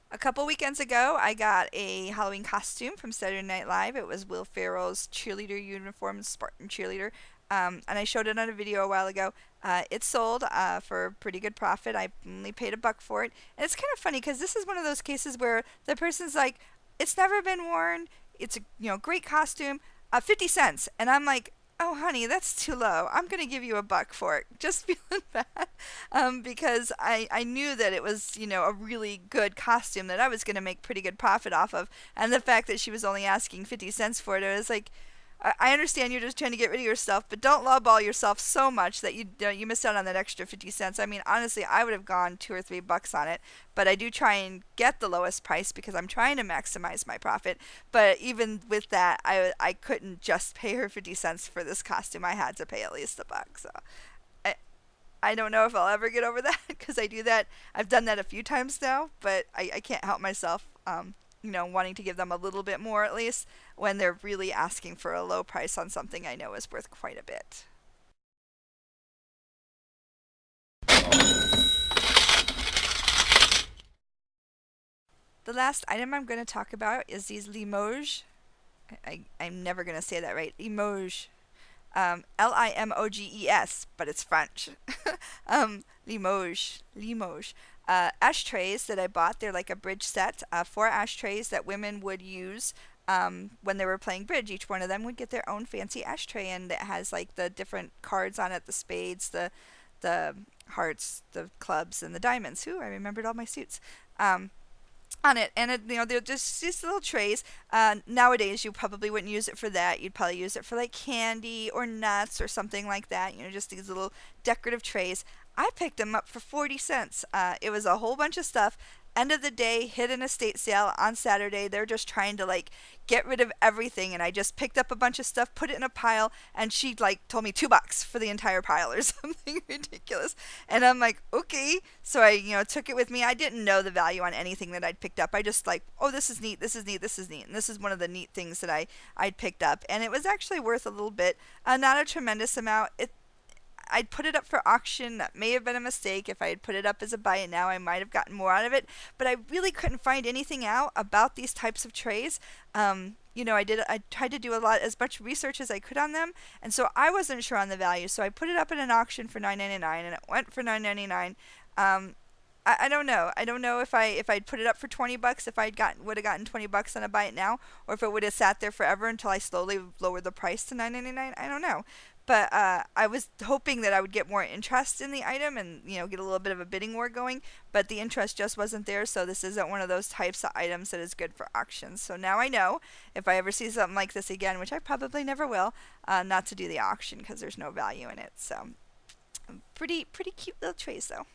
A couple weekends ago, I got a Halloween costume from Saturday Night Live. It was Will Ferrell's cheerleader uniform, Spartan cheerleader, and I showed it on a video a while ago. It sold for a pretty good profit. I only paid a buck for it, and it's kind of funny because this is one of those cases where the person's like, "It's never been worn. It's a great costume, 50 cents," and I'm like, "Oh, honey, that's too low. I'm gonna give you a buck for it." Just feeling bad, because I knew that it was a really good costume that I was gonna make pretty good profit off of, and the fact that she was only asking 50 cents for it, I was like, I understand you're just trying to get rid of yourself, but don't lowball yourself so much that you miss out on that extra 50 cents. I mean, honestly, I would have gone 2 or 3 bucks on it, but I do try and get the lowest price because I'm trying to maximize my profit. But even with that, I couldn't just pay her 50 cents for this costume. I had to pay at least a buck. So I, I don't know if I'll ever get over that because I do that. I've done that a few times now, but I can't help myself. Wanting to give them a little bit more at least when they're really asking for a low price on something I know is worth quite a bit. The last item I'm going to talk about is these Limoges. I'm never going to say that right. Limoges. Limoges, but it's French. Limoges. Limoges. Ashtrays that I bought. They're like a bridge set. 4 ashtrays that women would use when they were playing bridge. Each one of them would get their own fancy ashtray, and it has like the different cards on it: the spades, the hearts, the clubs, and the diamonds. Ooh, I remembered all my suits. On it, and they're just these little trays. Nowadays you probably wouldn't use it for that. You'd probably use it for like candy or nuts or something like that, just these little decorative trays. I picked them up for 40 cents. It was a whole bunch of stuff. End of the day, hit an estate sale on Saturday. They're just trying to like get rid of everything, and I just picked up a bunch of stuff, put it in a pile, and she like told me 2 bucks for the entire pile or something ridiculous. And I'm like, okay. So I took it with me. I didn't know the value on anything that I'd picked up. I just like, oh, this is neat, this is neat, this is neat, and this is one of the neat things that I'd picked up, and it was actually worth a little bit. Not a tremendous amount. I'd put it up for auction. That may have been a mistake. If I had put it up as a buy it now, I might have gotten more out of it. But I really couldn't find anything out about these types of trays. I tried to do as much research as I could on them, and so I wasn't sure on the value. So I put it up at an auction for 9.99, and it went for 9.99. Um, I don't know. I don't know if I'd put it up for 20 bucks, if would have gotten 20 bucks on a buy it now, or if it would have sat there forever until I slowly lowered the price to 9.99. I don't know. But I was hoping that I would get more interest in the item and get a little bit of a bidding war going. But the interest just wasn't there. So this isn't one of those types of items that is good for auctions. So now I know if I ever see something like this again, which I probably never will, not to do the auction because there's no value in it. So pretty cute little trays though.